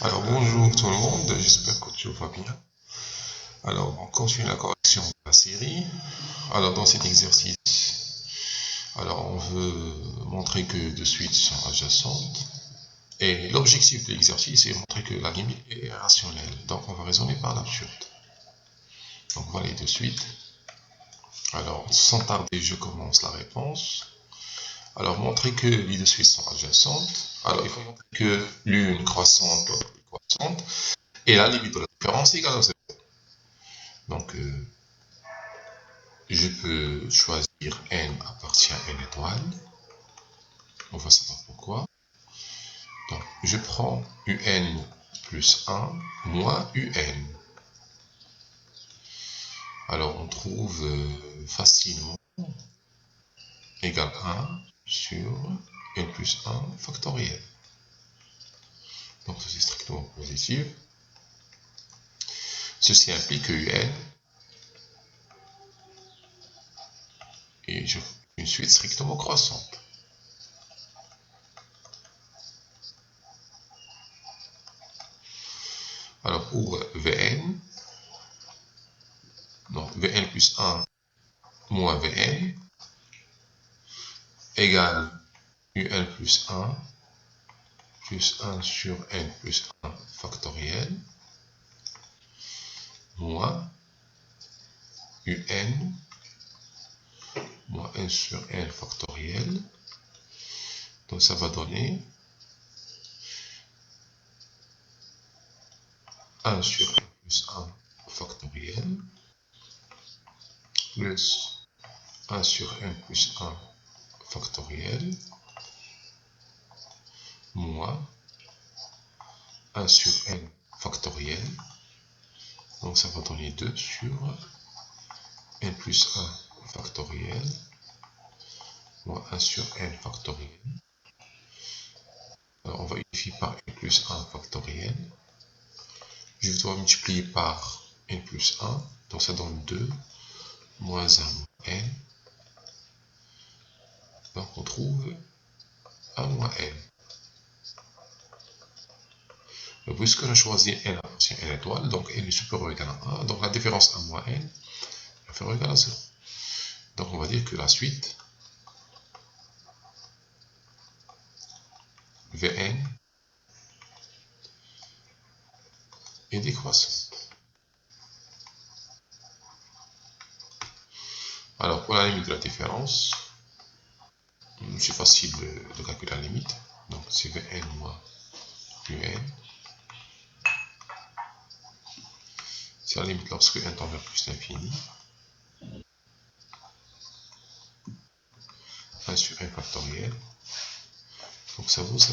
Alors bonjour tout le monde, j'espère que tout va bien. Alors on continue la correction de la série. Alors dans cet exercice, on veut montrer que deux suites sont adjacentes. Et l'objectif de l'exercice est de montrer que la limite est rationnelle. Donc on va raisonner par l'absurde. Donc voilà les deux suites. Alors sans tarder, je commence la réponse. Alors montrer que les deux suites sont adjacentes. Alors il faut montrer que l'une croissante, l'autre décroissante. Et la limite de la différence est égale à 0. Donc, je peux choisir n appartient à n étoile. On va savoir pourquoi. Donc, je prends un plus 1 moins un. Alors, on trouve facilement égal 1 sur n plus 1 factoriel. Donc, c'est strictement positif. Ceci implique que un est une suite strictement croissante. Alors, pour Vn, donc Vn plus 1 moins Vn égale un plus 1 sur n plus 1 factoriel moins un moins 1 sur n factoriel. Donc ça va donner 1 sur n plus 1 factoriel plus 1 sur n plus 1 factoriel moins 1 sur n factoriel. Donc ça va donner 2 sur n plus 1 factoriel moins 1 sur n factoriel. Alors on va unifier par n plus 1 factoriel. Je dois multiplier par n plus 1, donc ça donne 2 moins 1 moins n. Donc on trouve 1 moins n. Donc, puisque on a choisi n appartient à n étoile, donc n est supérieur ou égal à 1, donc la différence 1 moins n est inférieure ou égale à 0. Donc on va dire que la suite Vn est décroissante. Alors pour la limite de la différence, c'est facile de calculer la limite. Donc c'est Vn moins un. C'est la limite lorsque n tend vers plus l'infini. 1 sur n factoriel. Donc ça vaut ça.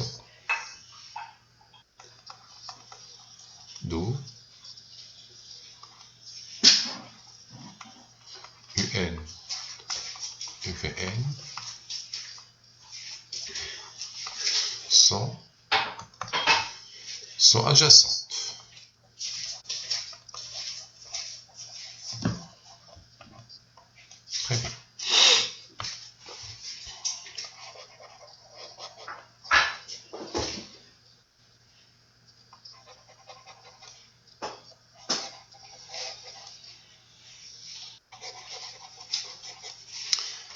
D'où un et Vn sont adjacentes. Très bien.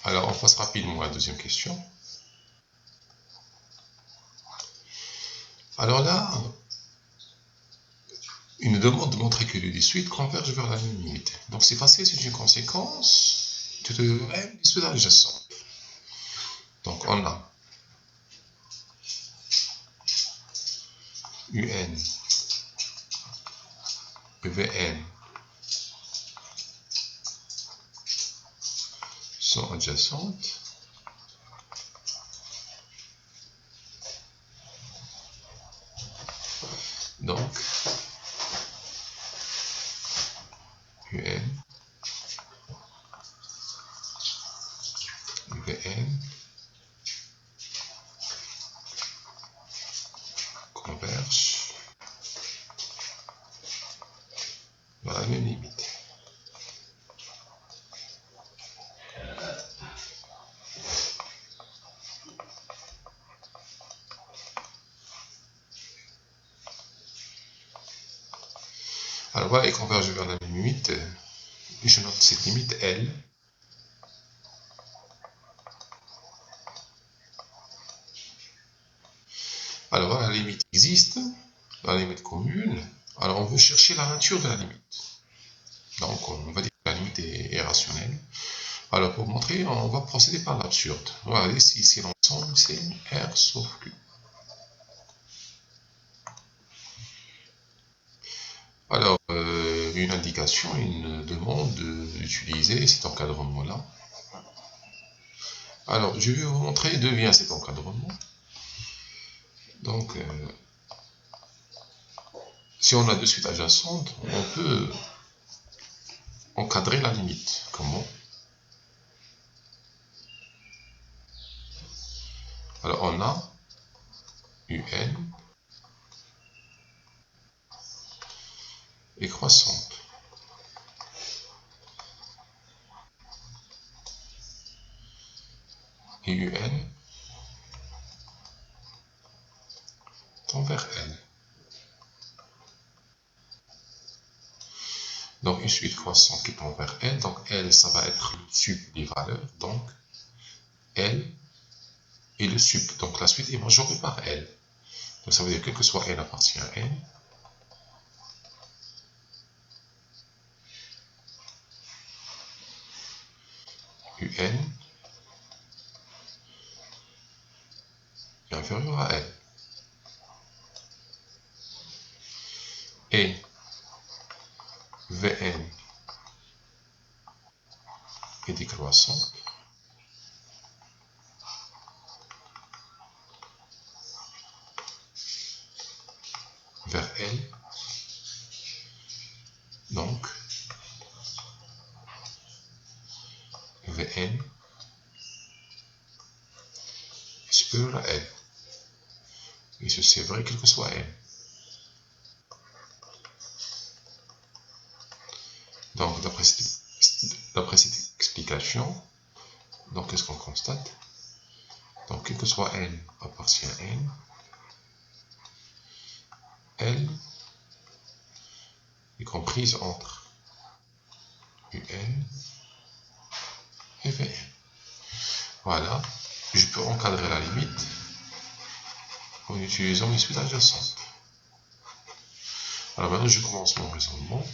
Alors, on passe rapidement à la deuxième question. Alors là, il nous demande de montrer que les deux suites convergent vers la même limite. Donc c'est facile, c'est une conséquence de m des suites adjacentes. Donc on a un et Vn sont adjacentes. Donc, un et Vn convergent vers la même limite. Alors voilà, il converge vers la limite. Et je note cette limite L. Alors voilà, la limite existe, la limite commune. Alors on veut chercher la nature de la limite. Donc on va dire que la limite est rationnelle. Alors pour montrer, on va procéder par l'absurde. Voilà, ici l'ensemble c'est R sauf Q. Alors, une indication, une demande d'utiliser cet encadrement-là. Alors, je vais vous montrer d'où vient cet encadrement. Donc, si on a deux suites adjacentes, on peut encadrer la limite. Comment? Alors, on a UN et croissante. Et UN tend vers L. Donc, une suite croissante qui tend vers L. Donc, L, ça va être le sub des valeurs. Donc, L est le sub. Donc, la suite est majorée par L. Donc, ça veut dire que quel que soit N appartient à N. UN est inférieur à L. Et Vn est décroissante vers L. Donc, Vn est supérieur à L. Et ceci est vrai quel que soit N. Donc, d'après cette explication, donc qu'est-ce qu'on constate? Donc, quel que soit N appartient à N, L est comprise entre UN et Vn. Voilà, je peux encadrer la limite en utilisant mes suites adjacentes. Alors maintenant, je commence mon raisonnement.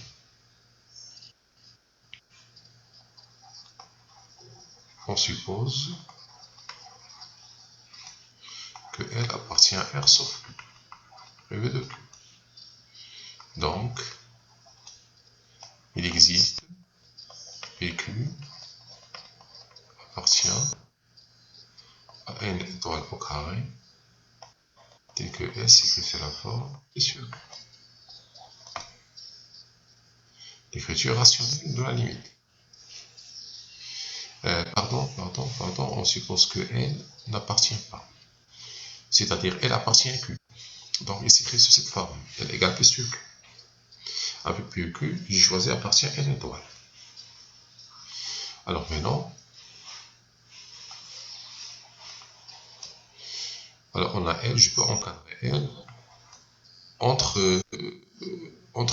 On suppose que L appartient à R sauf Q, V de Q. Donc, il existe PQ appartient à N étoile au carré, tel que S écrit la forme et sur Q. L'écriture rationnelle de la limite. Pardon, on suppose que N n'appartient pas. C'est-à-dire, L appartient à Q. Donc, il s'écrit sous cette forme. L égale P sur Q. Avec P et Q, j'ai choisi appartient à N étoile. Alors maintenant, on a L, je peux encadrer L entre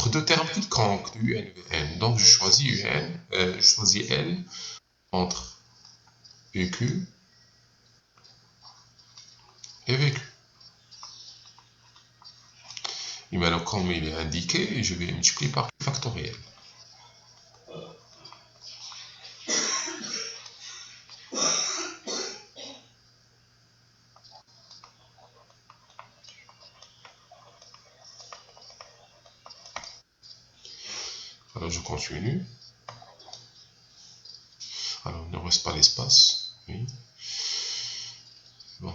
deux termes quelconques de UN et Vn. Donc, je choisis L entre PQ et VQ. Et maintenant, comme il est indiqué, je vais multiplier par Q factoriel. Alors, je continue. Alors, il ne reste pas l'espace. Oui. Bon,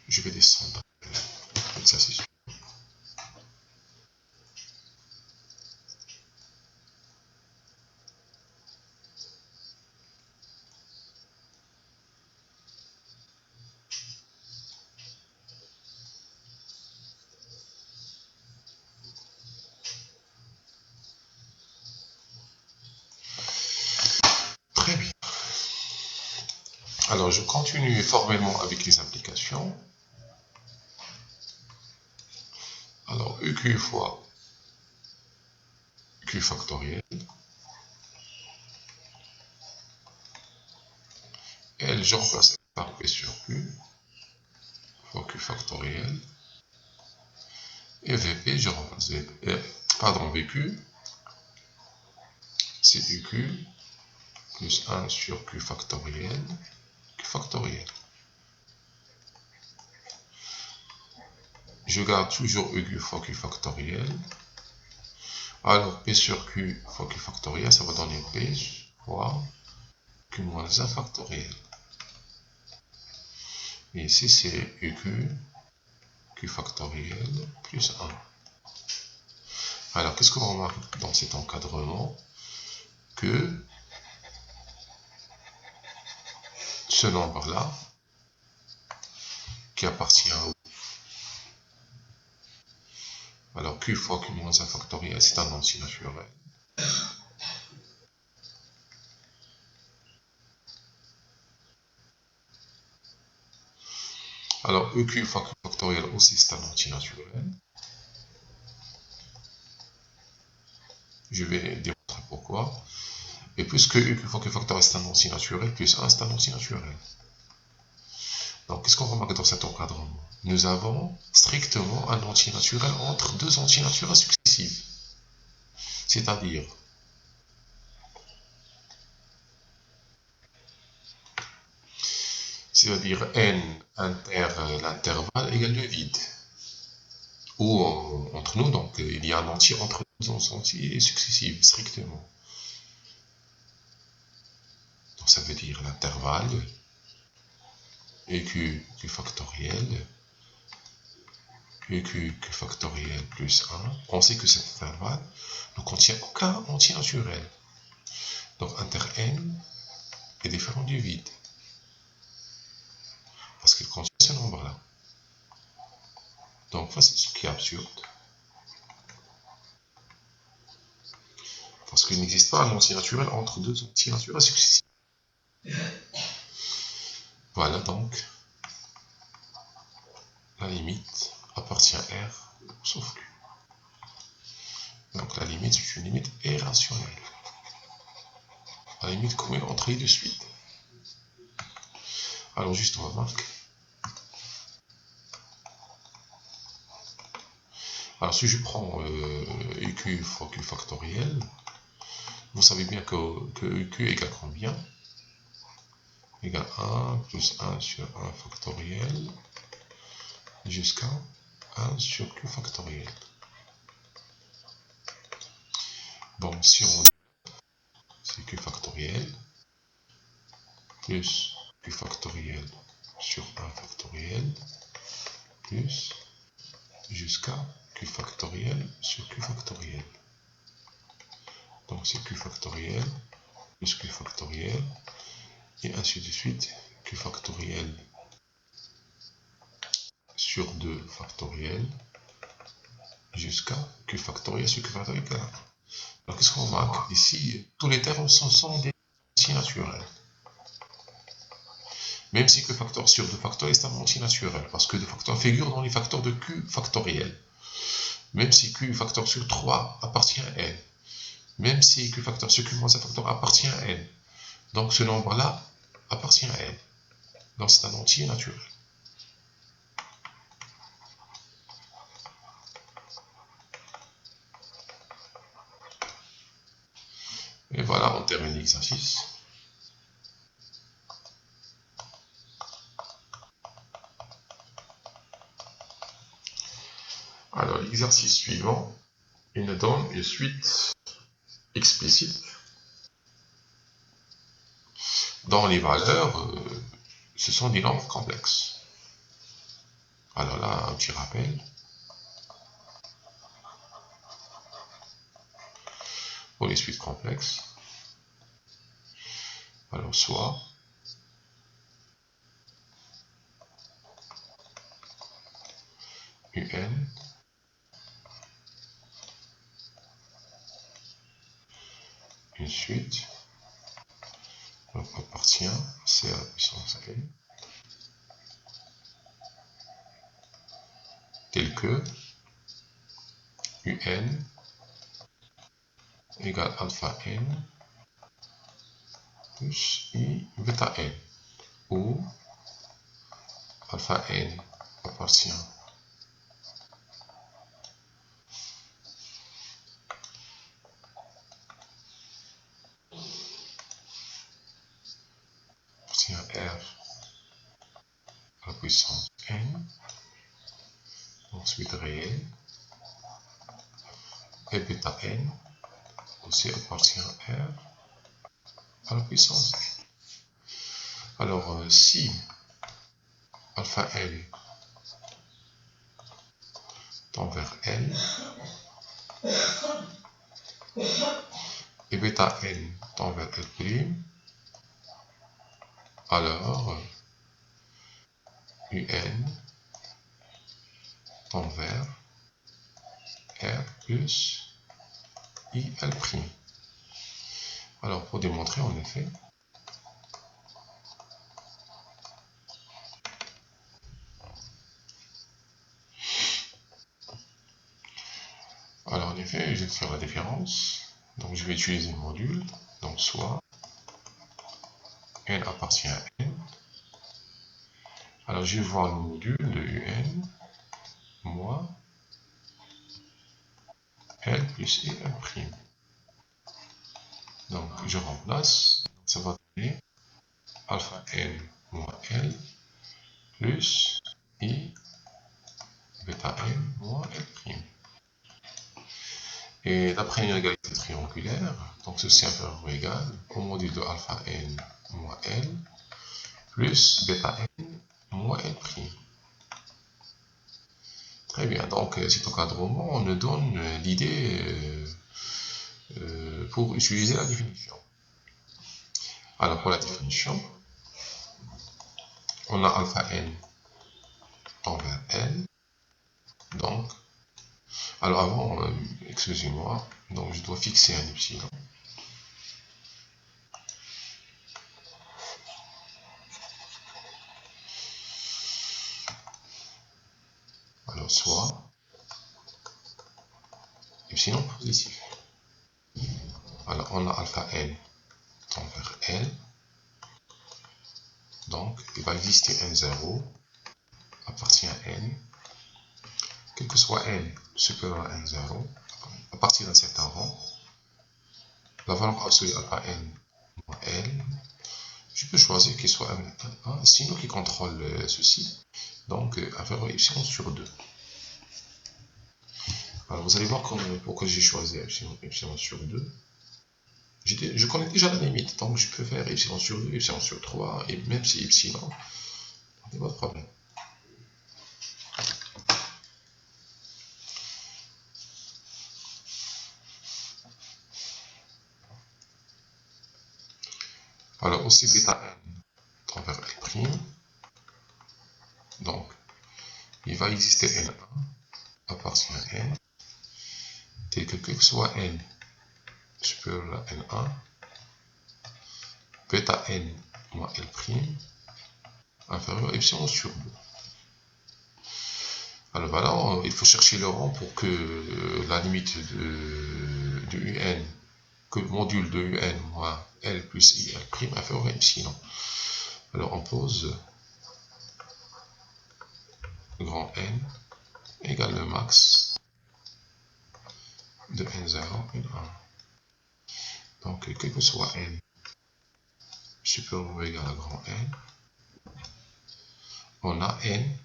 je vais descendre. Ça, c'est sûr. Très bien. Alors, je continue formellement avec les implications. Alors, EQ fois Q factoriel. L, je remplace par P sur Q, fois Q factoriel. Et VP, je remplace VQ, c'est du Q plus 1 sur Q factoriel, Je garde toujours EQ fois Q factoriel. Alors, P sur Q fois Q factoriel, ça va donner P fois Q moins 1 factoriel. Et ici, c'est EQ, Q factoriel plus 1. Alors, qu'est-ce qu'on remarque dans cet encadrement? Que ce nombre-là, qui appartient au... Alors, Q fois Q moins 1 factoriel, c'est un entier naturel. Alors, EQ fois Q factoriel aussi, c'est un entier naturel. Je vais démontrer pourquoi. Et puisque EQ fois Q factoriel, c'est un entier naturel, plus 1, c'est un entier naturel. Donc, qu'est-ce qu'on remarque dans cet encadrement? Nous avons strictement un entier naturel entre deux entiers naturels successifs. C'est-à-dire, n inter l'intervalle égale le vide. Ou entre nous, donc il y a un entier entre deux entiers successifs, strictement. Donc ça veut dire l'intervalle EQ factoriel, EQ factoriel plus 1. On sait que cet intervalle ne contient aucun entier naturel. Donc inter n est différent du vide. Parce qu'il contient ce nombre-là. Donc ça, c'est ce qui est absurde. Parce qu'il n'existe pas un entier naturel entre deux entiers naturels successifs. Voilà donc, la limite appartient à R sauf Q. Donc la limite, c'est une limite irrationnelle. La limite commune entre les deux suites. Alors juste on remarque. Alors si je prends EQ fois Q factoriel, vous savez bien que EQ égale combien? Égale 1 plus 1 sur 1 factoriel jusqu'à 1 sur Q factoriel. Bon, si on... c'est Q factoriel plus Q factoriel sur 1 factoriel plus jusqu'à Q factoriel sur Q factoriel. Donc c'est Q factoriel plus Q factoriel et ainsi de suite, Q factoriel sur 2 factoriel jusqu'à Q factoriel sur Q factoriel égale 1. Alors qu'est-ce qu'on remarque? Ici, tous les termes sont des entiers naturels. Même si Q facteur sur 2 factoriel est un entier naturel, parce que 2 facteurs figurent dans les facteurs de Q factoriel. Même si Q facteur sur 3 appartient à N. Même si Q facteur sur Q moins 1 facteur appartient à N. Donc ce nombre-là appartient à N. Donc c'est un entier naturel. Et voilà, on termine l'exercice. Alors l'exercice suivant, il nous donne une suite explicite dont les valeurs, ce sont des nombres complexes. Alors là, un petit rappel. Pour les suites complexes, alors soit UN une suite donc appartient C à la puissance n tel que UN égale alpha n plus I bêta n, où alpha n appartient R à la puissance n, ensuite réel, et bêta n aussi appartient à R à la puissance n. Alors, si alpha n tend vers L et bêta n tend vers L', alors UN tend vers R plus IL'. Alors, pour démontrer, en effet, je vais faire la différence. Donc, je vais utiliser le module. Donc, soit N appartient à N. Alors, je vais voir le module de UN moins L plus IL'. Donc, je remplace. Ça va donner alpha N moins L plus I bêta N moins L'. Et d'après une égalité triangulaire, donc ceci inférieur ou égal au module de alpha n moins L plus bêta n moins L'. Très bien, donc cet encadrement on nous donne l'idée pour utiliser la définition. Alors pour la définition, on a alpha n tend vers L, donc, alors avant, excusez-moi, donc je dois fixer un epsilon. Alors soit epsilon positif. Alors on a alpha n tend vers L, donc il va exister un 0 appartient à n, quel que soit n supérieur à n0, à partir d'un certain rang, la valeur absolue alpha n moins L, je peux choisir qu'il soit un signe qui contrôle ceci, donc inférieur à epsilon sur 2. Alors vous allez voir pourquoi j'ai choisi epsilon sur 2. Je connais déjà la limite, donc je peux faire epsilon sur 2, epsilon sur 3, et même si epsilon, il n'y a pas de problème. Alors aussi bêta n tend vers L', donc il va exister N1 appartient à N, tel que quel que soit N supérieur à N1, bêta N moins L' inférieur à epsilon sur 2. Alors voilà, il faut chercher le rang pour que la limite de UN, que le module de UN moins L plus IL' inférieur à epsilon. Alors on pose grand N égale le max de N0, N1. Donc quel que soit N supérieur ou égal à grand N, on a N,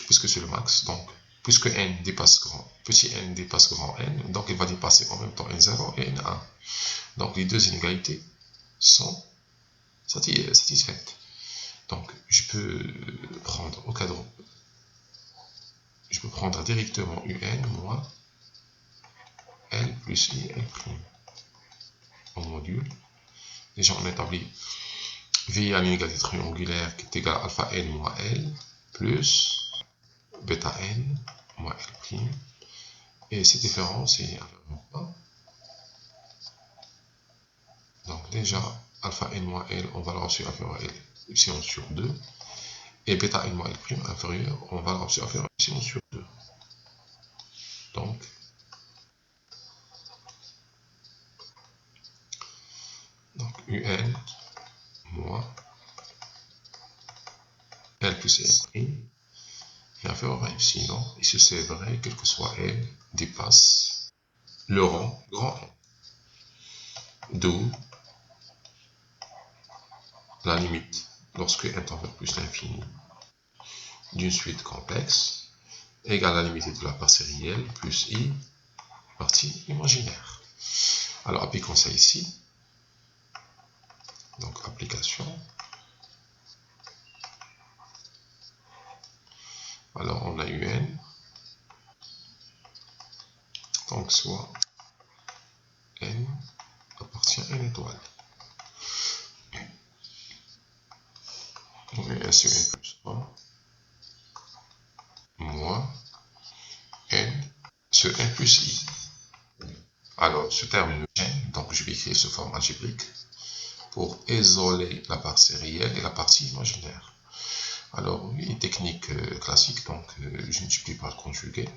puisque c'est le max, donc puisque n dépasse petit n dépasse grand N, donc il va dépasser en même temps N0 et N1. Donc les deux inégalités sont satisfaites. Donc je peux prendre au cadre, je peux prendre directement UN moins L plus IL' en module. Déjà on établit via l'inégalité triangulaire qui est égale à alpha n moins L plus bêta n moins L'. Et cette différence est inférieure à 1. Donc déjà, alpha n moins L, on va le reçu inférieur à L, epsilon sur 2. Et bêta n moins L' inférieur, on va le reçu inférieur à epsilon sur 2. Donc, plus n' est inférieur à epsilon, et ceci est vrai, quel que soit n, dépasse le rang grand N. D'où la limite, lorsque n tend vers plus l'infini, d'une suite complexe, égale à la limite de la partie réelle, plus i, partie imaginaire. Alors, appliquons ça ici. Donc, application. Alors, on a eu n. Donc, soit n appartient à une étoile. Donc, n sur n plus 1 moins n sur n plus i. Alors, ce terme nous gêne, donc je vais écrire ce forme algébrique pour isoler la partie réelle et la partie imaginaire. Alors, oui, technique classique, donc je ne multiplie par le conjugué.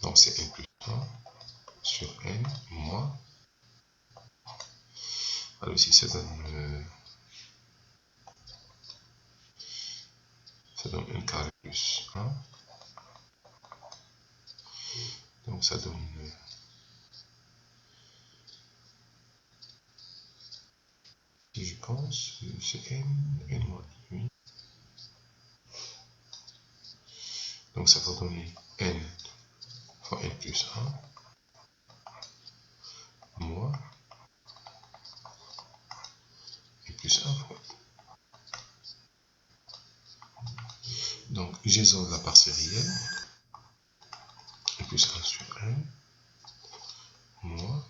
Donc, c'est n plus 1 sur n moins. Alors, ici, ça donne n carré plus 1. Donc, ça donne si je pense, c'est n moins i. Donc, ça va donner n fois n plus 1 moins n plus 1 fois. Donc, j'isole la partie réelle, n plus 1 sur n, moins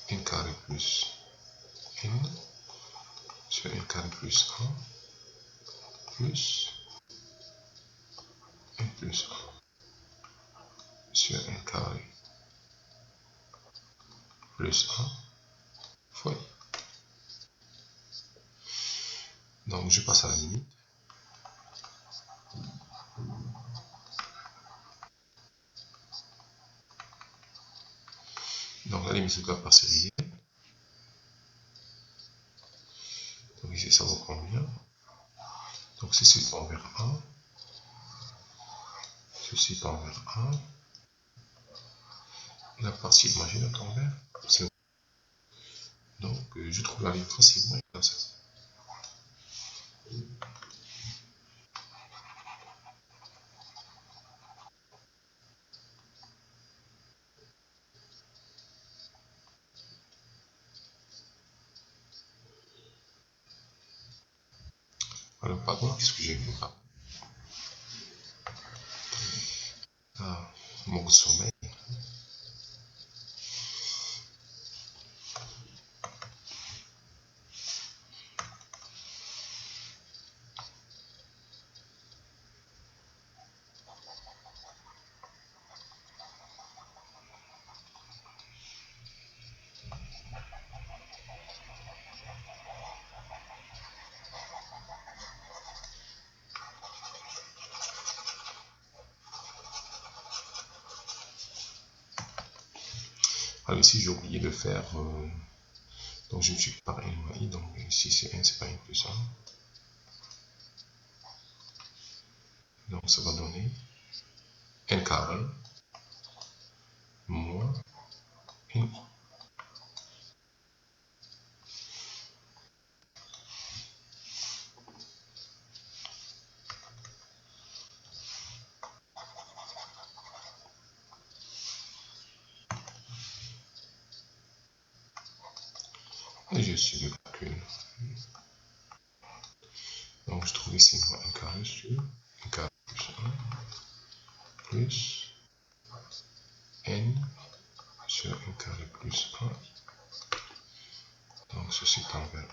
n carré plus n sur n carré plus 1 plus n plus 1 sur n carré plus 1 fois i. Donc, je passe à la limite. Donc, la limite de la partie réelle. Donc, ici, ça vaut combien? Donc, ceci tend vers 1. Ceci tend vers 1. La partie imaginaire tend vers 0. Donc, je trouve la limite facilement dans ça. Alors, pardon, qu'est-ce que j'ai vu là? Ah, mon sommeil. Alors ici, j'ai oublié de faire, donc je me suis par n moins i, donc ici c'est n, c'est pas n plus 1. Donc ça va donner n carré moins n i. Et je suis le calcul. Donc je trouve ici moins n carré sur n carré plus 1 plus n sur n carré plus 1. Donc ceci tend vers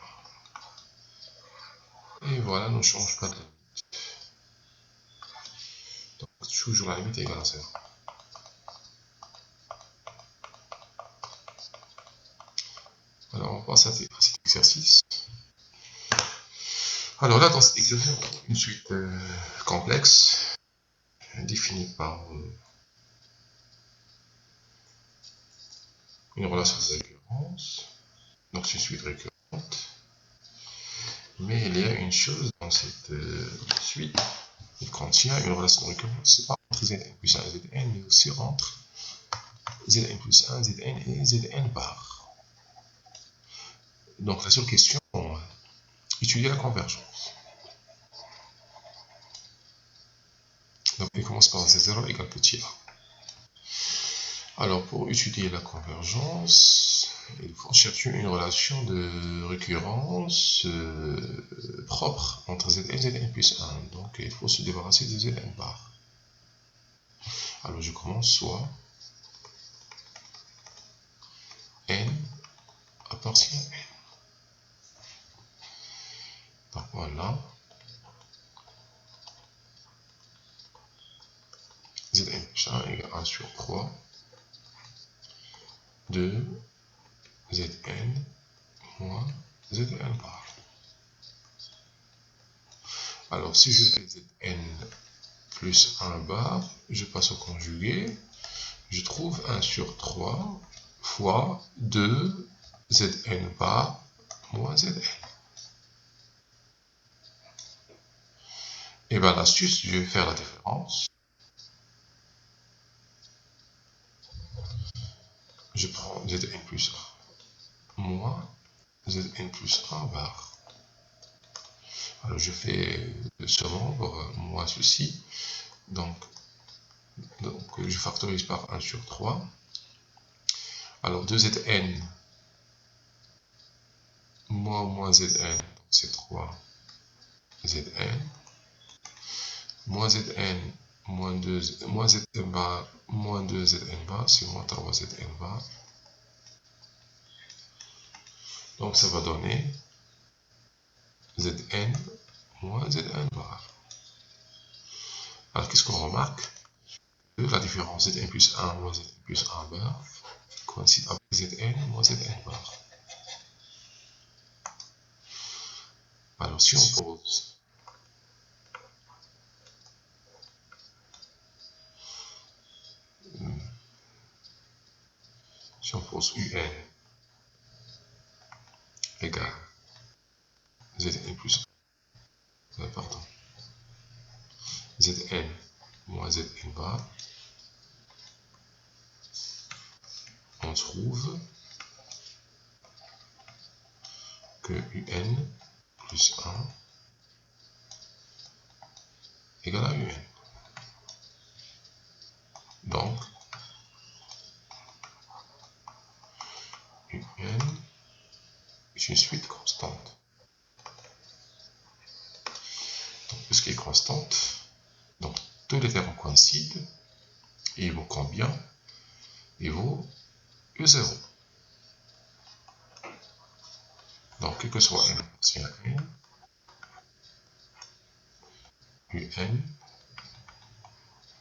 1. Et voilà, ne change pas de limite. Donc toujours la limite est égale à 0. Alors on passe à cet exercice. Alors là, dans cet exercice, on a une suite complexe définie par une relation de récurrence, donc c'est une suite récurrente, mais il y a une chose dans cette suite, il contient une relation de récurrence, c'est pas entre Zn plus 1 et Zn, mais aussi entre Zn plus 1, Zn et Zn bar. Donc la seule question, étudier la convergence. Donc il commence par Z0 égale petit a. Alors pour étudier la convergence, il faut chercher une relation de récurrence propre entre Zn et Zn plus 1. Donc il faut se débarrasser de Zn bar. Alors je commence soit n appartient à n. Donc voilà. Zn plus 1 égale 1 sur 3 de Zn moins Zn bar. Alors si je fais Zn plus 1 bar, je passe au conjugué, je trouve 1 sur 3 fois 2 Zn bar moins Zn. Et bien l'astuce, je vais faire la différence. Je prends Zn plus 1 moins Zn plus 1 bar. Alors je fais ce nombre moins ceci. Donc je factorise par 1 sur 3. Alors 2Zn moins Zn, c'est 3 Zn, moins Zn moins 2 Zn bar moins 2 Zn bar, c'est moins 3 Zn bar. Donc ça va donner Zn moins Zn bar. Alors qu'est-ce qu'on remarque? Que la différence Zn plus 1 moins Zn plus 1 bar coïncide avec Zn moins Zn bar. Alors si on pose un égale Zn plus 1, pardon, Zn moins Zn bar, on trouve que un plus 1 égale à un. Donc, un est une suite constante. Donc, puisqu'il est constante, donc tous les termes coïncident, et il vaut combien? Il vaut U0. Donc, quel que soit n appartient à n, un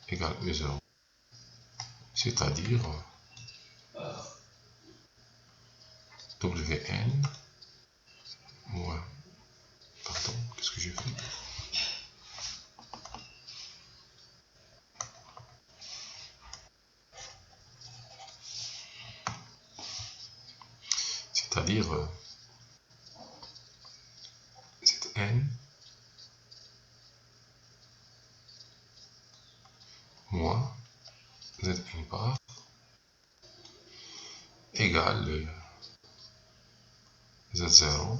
égale U0. C'est-à-dire Wn moins, pardon, qu'est-ce que j'ai fait? C'est-à-dire Zn moins Zn bar égale Z0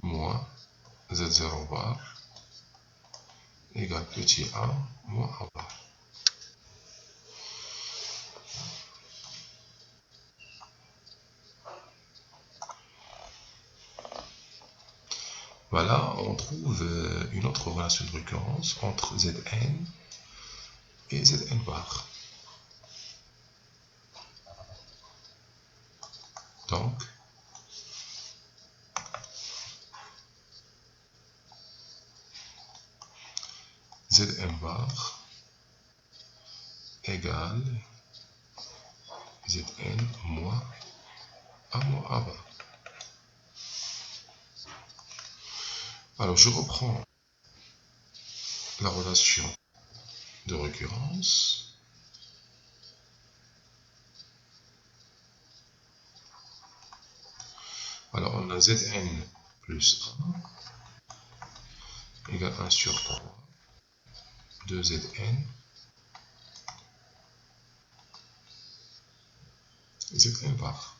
moins Z0 bar égale petit a moins a bar. Voilà, on trouve une autre relation de récurrence entre Zn et Zn bar. Donc, Zn bar égale Zn moins a bar. Alors, je reprends la relation de récurrence. un Zn plus 1 égale 1 sur 3 de Zn. Zn bar.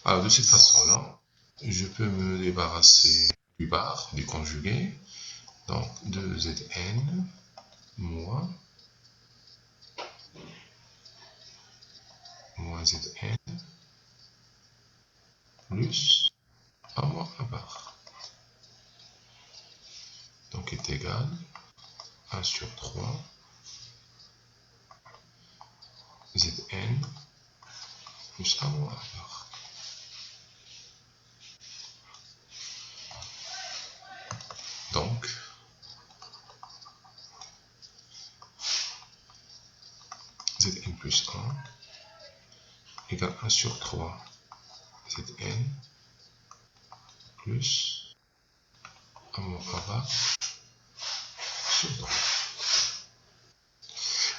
Alors de cette façon-là, je peux me débarrasser du bar, du conjugué. Donc 2Zn moins Zn plus 1 moins 1 bar. Donc est égal 1 sur 3 Zn plus 1 moins 1 bar. Donc, Zn plus 1 égale 1 sur 3 Zn plus 1 moins 1 bar sur 3.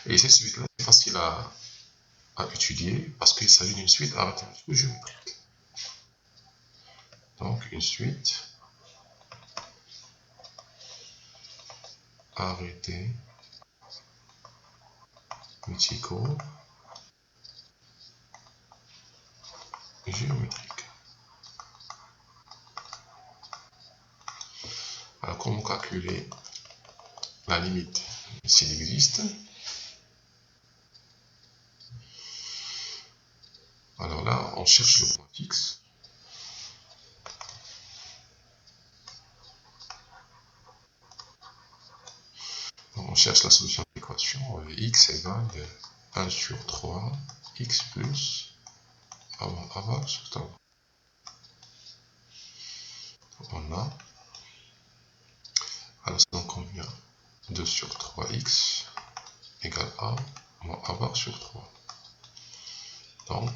Et cette suite-là, c'est facile à étudier parce qu'il s'agit d'une suite arithmético-géométrique. Donc, une suite arithmético-géométrique. Alors, comment calculer la limite s'il existe? Alors là, on cherche le point fixe. On cherche la solution de l'équation x égale 1 sur 3 x plus a bar sur 3. On a, alors ça donne combien? 2 sur 3x égale a moins a bar sur 3. Donc,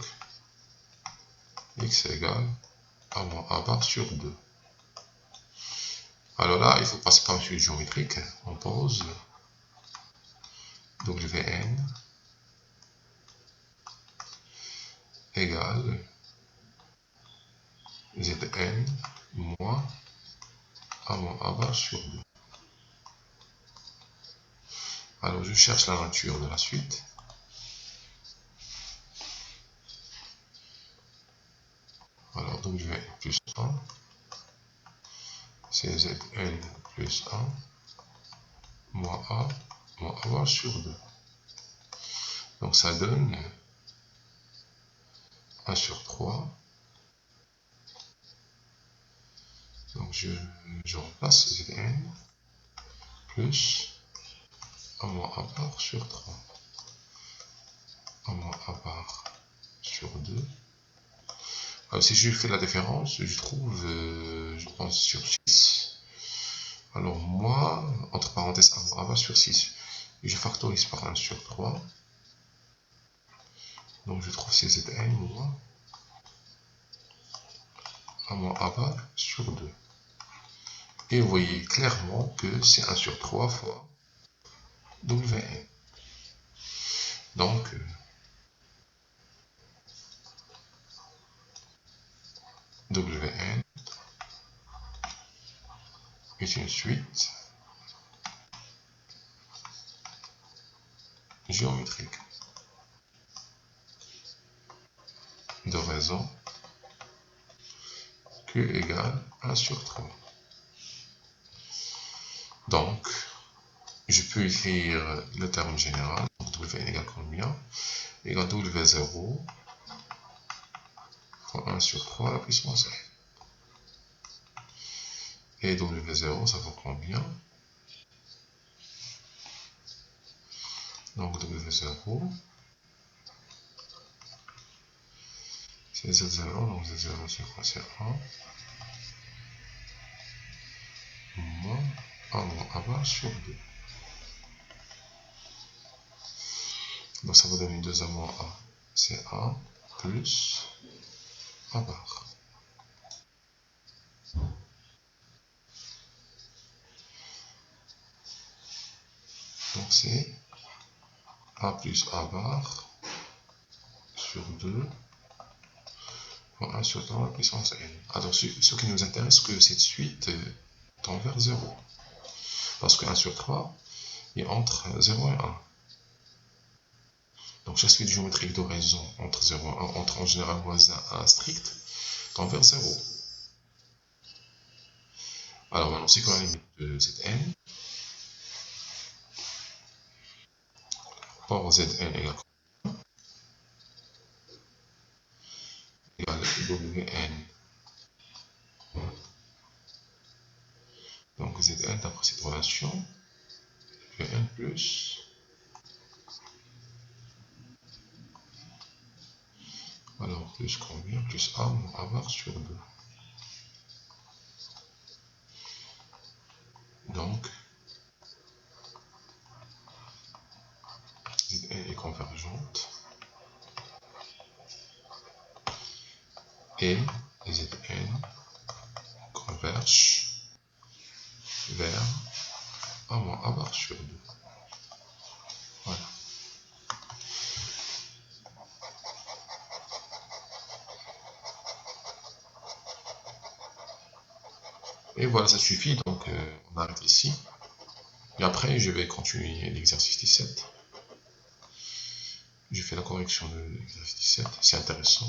x égale a moins a bar sur 2. Alors là, il faut passer par une suite géométrique. On pose Wn égale Zn moins a moins a bar sur 2. Alors je cherche la nature de la suite. Alors Wn plus 1, c'est Zn plus 1 moins a bar sur 2. Donc ça donne 1 sur 3. Donc je remplace Zn plus 1 moins a bar sur 3. 1 moins a bar sur 2. Alors, si je fais la différence, je trouve, je pense, sur 6. Alors moi, entre parenthèses, 1 moins a bar sur 6. Je factorise par 1 sur 3. Donc je trouve Zn moins 1 moins a bar sur 2. Et vous voyez clairement que c'est 1 sur 3 fois Wn. Donc, Wn est une suite géométrique de raison Q égale 1 sur 3. Donc, je peux écrire le terme général. Donc, Wn égale combien? Égale W0 fois 1 sur 3 à la puissance n. Et W0, ça vaut combien? Donc, W0, c'est Z0, donc Z0 c'est quoi? C'est 1 moins 1 moins a bar sur 2. Donc ça va donner 2a moins a, c'est a plus a bar. Donc c'est a plus a bar sur 2 fois 1 sur 3 puissance n. Alors, ce qui nous intéresse, que cette suite tend vers 0. Parce que 1 sur 3 est entre 0 et 1. Donc, chaque suite géométrique de raison entre 0 et 1, entre en général moins 1 strict, tend vers 0. Alors, maintenant, c'est quoi la limite de cette n? Or, Zn égale Wn. Donc, Zn, d'après cette relation, Vn plus. Alors, plus combien? Plus A moins A bar sur 2. Donc, Zn est convergente. Et Zn converge vers A moins A bar sur 2. Voilà. Et voilà, ça suffit. Donc, on arrête ici. Et après, je vais continuer l'exercice 17. Je fais la correction de l'exercice 17. C'est intéressant.